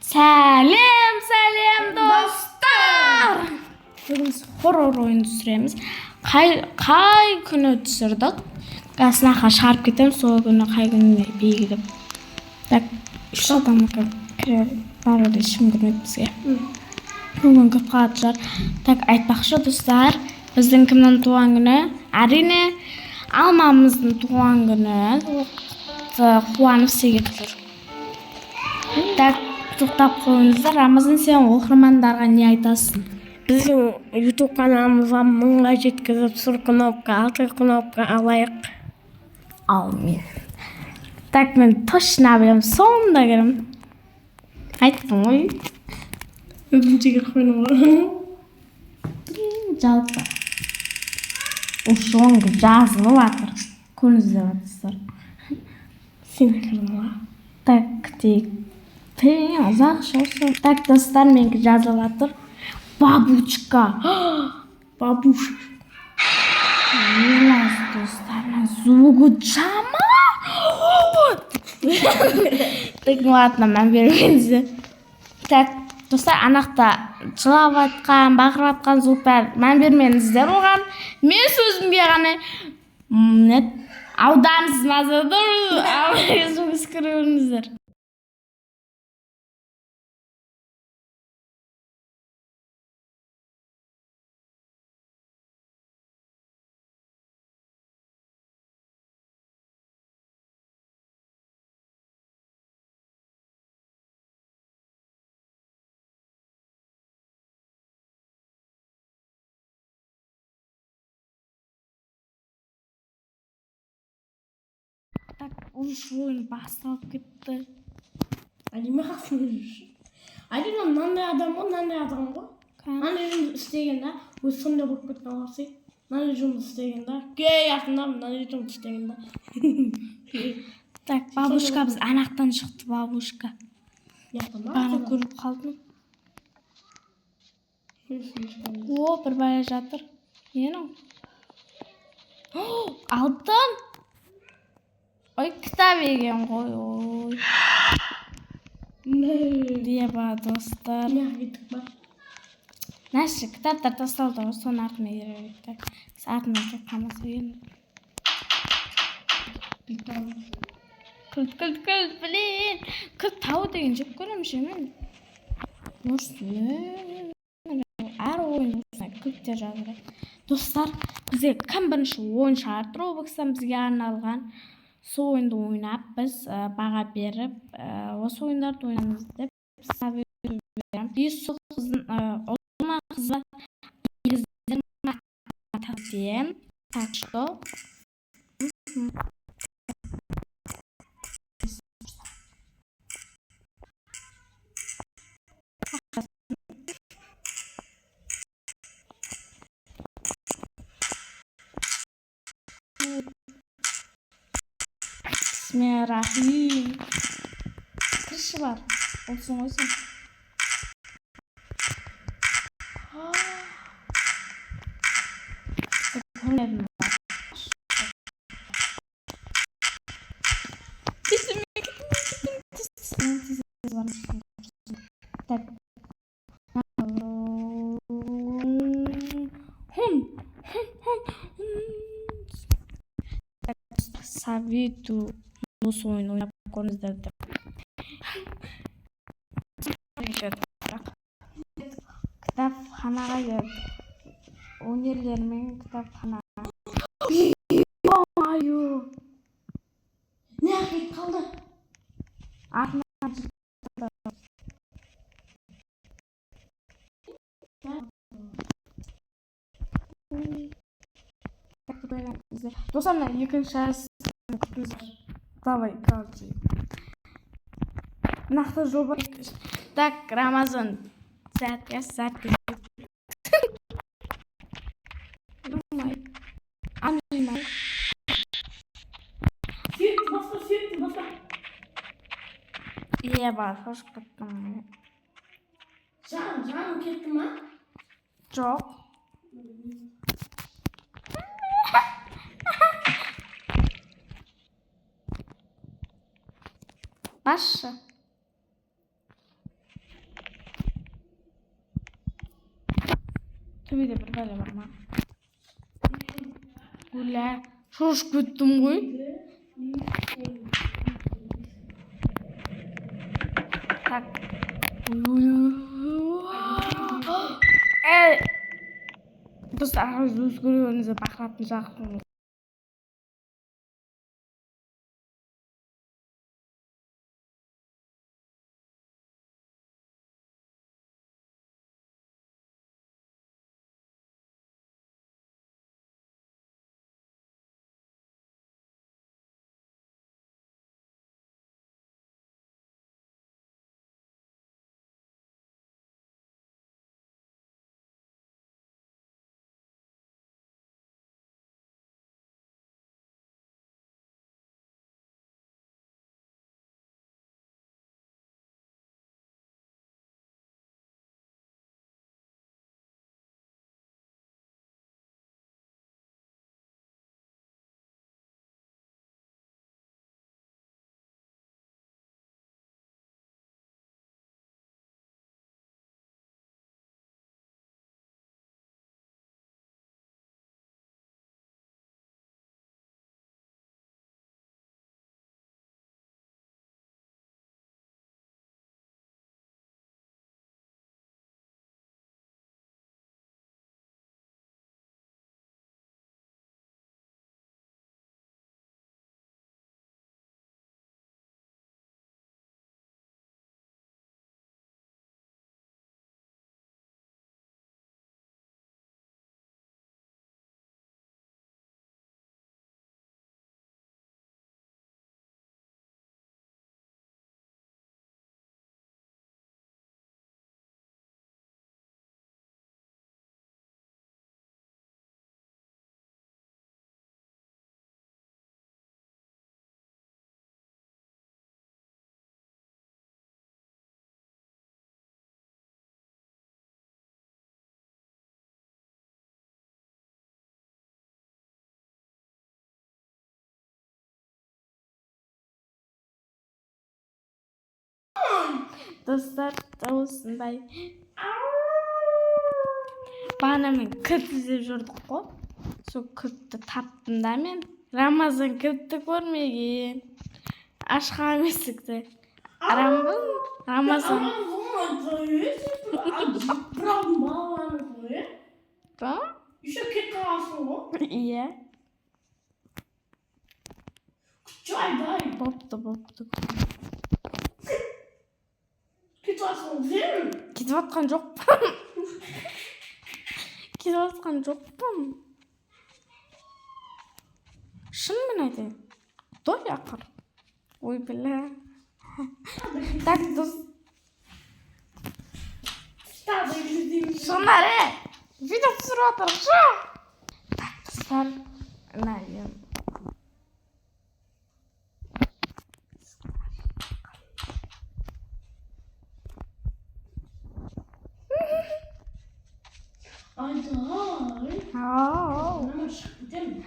Сәлем, сәлем достар. Бүгін біз хоррор ойын түсіреміз. Қай күні түсірдік? Сынаққа шығарып кетеміз, сол күні қай күніне белгілеп. Так, үш адам бар еді, ешкім кірмеді бізге. Бүгін көп қалады шығар. Так, айтпақшы достар, біздің кімнің туған күні? Әрине, Алмамыздың туған күні. Қуанып сізге тұр. Так, тоқтап қойыңыздар. Рамазан, сен оқырмандарға не айтасың? Біздің YouTube каналымызға 1000-ға жеткізіп, сұр кнопка, алтын кнопка алайық. Аумин. Так, мен точно білем, соңында керім. Айттым ғой. Өтінчеге қойным ғой. Жалпы. Соңғы жазылып жатыр. Көріңіздер жатырсыздар. Сен кірдің ғой. Так, дейік. Ұзақ шоқсы. Так, достар, менгі жазылып жатыр. Бабушка. Бабушка. Елаз, достар, звугу жама. Так, ладно, мен бермеңіздер. Так, достар, анақта жылап атқан, бақырып атқан звук бәр. Мен бермеңіздер оған. Мен сөзімге ғана аударыңыз мазадыр. Звук скіріңіздер. Так, ұрыш ойын басталып кетті. Әлеме қақсын ұрыш. Әлеме мынандай адам ғой. Мынандай жұмыс істеген да, өз сонда болып кеткен алғасы. Мынандай жұмыс істеген да, кей артында мынандай жұмыс істеген да. Так, бабушка, біз анақтан шықты, бабушка. Бана көріп қалдым. О, бір бая жатыр. Нені? Алтын! Ой, кітап еген ғой, ой. Дие ба, достар. Нәші, кітаптар тасталды ғой, соны артына ерек. Артына жоқ қамасы еген. Күлт, блин. Күлт тау деген жеп көрем жемен. Әр ойын күлттер жазыр. Достар, бізге кім бірінші ойын шығарды, Roblox'тан бізге арналған. Сол ойынды ойнап, біз баға беріп, осы ойындарды ойнамыз деп совет берем. Сол ұлыма қызы еліздерін ататем. Так что... Bismillahirrahmanirrahim. Kırışı var. Olsun. Sabitu осы ойын ойнап көріңіздер деп. Кітапханаға келдік. Өнерлермен кітапханаға. Ой-ой! Не ақиет қалды? Артынан жыртылды. Достар, екінші әсін күтіңіздер. Давай, короче. Нақты жоба. Так, Рамазан. Сәтке. Амай. Свет, басқа. Е, бар, қош кеттім. Жаным кетті ма? Жоқ. Başı. Төбөдө бір бәле бар ма? Гүлә, шошып кеттім ғой. Так. Достар, өз көргеніңізді бақыратын жақын. Dostlar, осындай. Бағана мен кілт іздеп жүрдік қой. Сол кілтті таптым да мен. Рамазан кілтті көрмеген. Ашқан есікті. Рамазан. Да? Еще кетті қаласың ғой? Иә. Жайдай. Бопты. Кетті қаласың ғой? Кетіп атқан жоқпын. Кетіп атқан жоқпын. Шынымен айтайын. Той ақыр. Ой, бля. Так, Шынар, видео түсіріп атырық шы. Так, достар, наверное. Ayday. Ау. Мама шығып кетемін.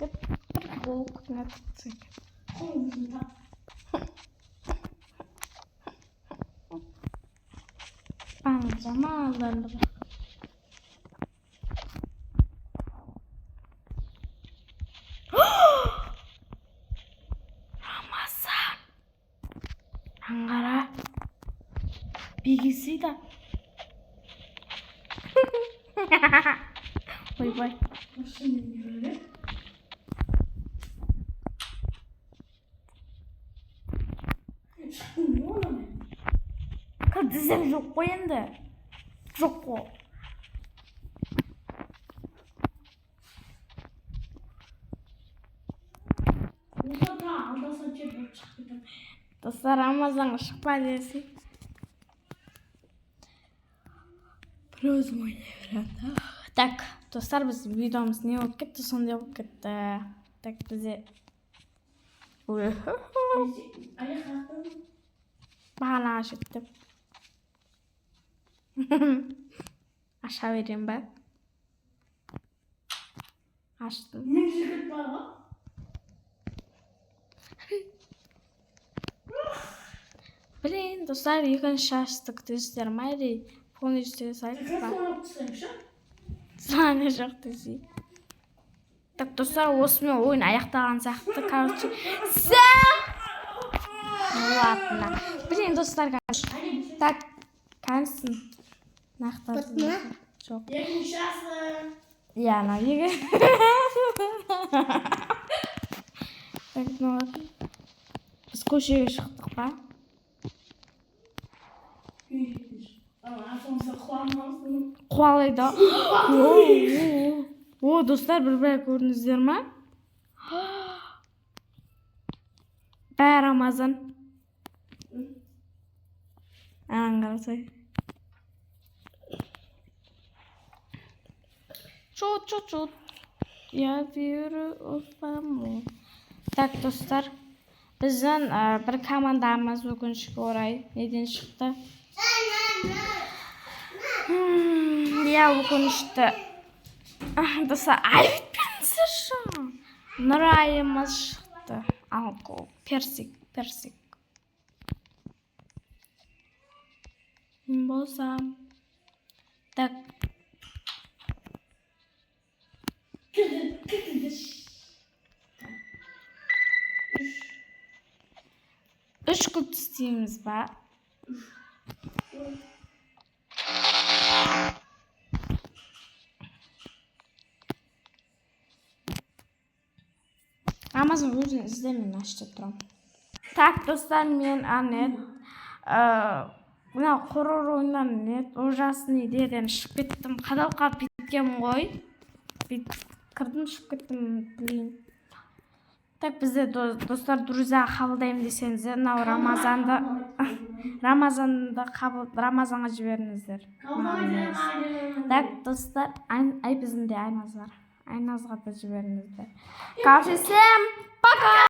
Бір қол күтіне тұтсың. Қолымызын тап. Бана жамалданды. Рамазан. Аңғара. Бегесі да. Ойбай. Дізім жоқ қой енді. Жоқ қой. Достар, Рамазанға шықпа десе. Біреуіз ойнай береді. Так, достар, біз видеомыз не болып кетті, сондай болып кетті. Так, бізде... Бағана жеттіп. Аша берем ба? Аштым. Мен жігіт бар ғой? Блин, достар, екінші ашты күтесіздер ме? Полностью сайт ба? Саны жоқ десе. Так, достар, осымен ойын аяқтаған сияқты. Короче, ладно. Блин, достар, так, кәнсін. Нақтасын. Жоқ. Яна, еге. Так, ну ладно. Біз көшеге шықтық па? Қуалайды. О, достар, бір көрдіңіздер ма? Бәрі Рамазан. Анан қарасай. Чут. Я верю в помощь. Так, достар, біздің бір командамыз өкінішке орай неден шықты? Я өкінішті. Достар, айтпеңіздер шо. Нұрайымыз шықты. Алко, персик. Болсам. Так. Үш күт істейміз ба? Рамазан өзін іздемен ашты тұрам. Так, достар, мен Анет. Мына хоррор ойындан нет, ужасный деден шығып кеттім. Қадалқа биткем ғой. Кірдім, шығып кеттім, блин. Так, бізде достар, друзья қабылдаймын десеңіздер, мынау Рамазанға жіберіңіздер. Так, достар, біздің де Айназ бар. Айназға да жіберіңіздер. Короче, всем пока!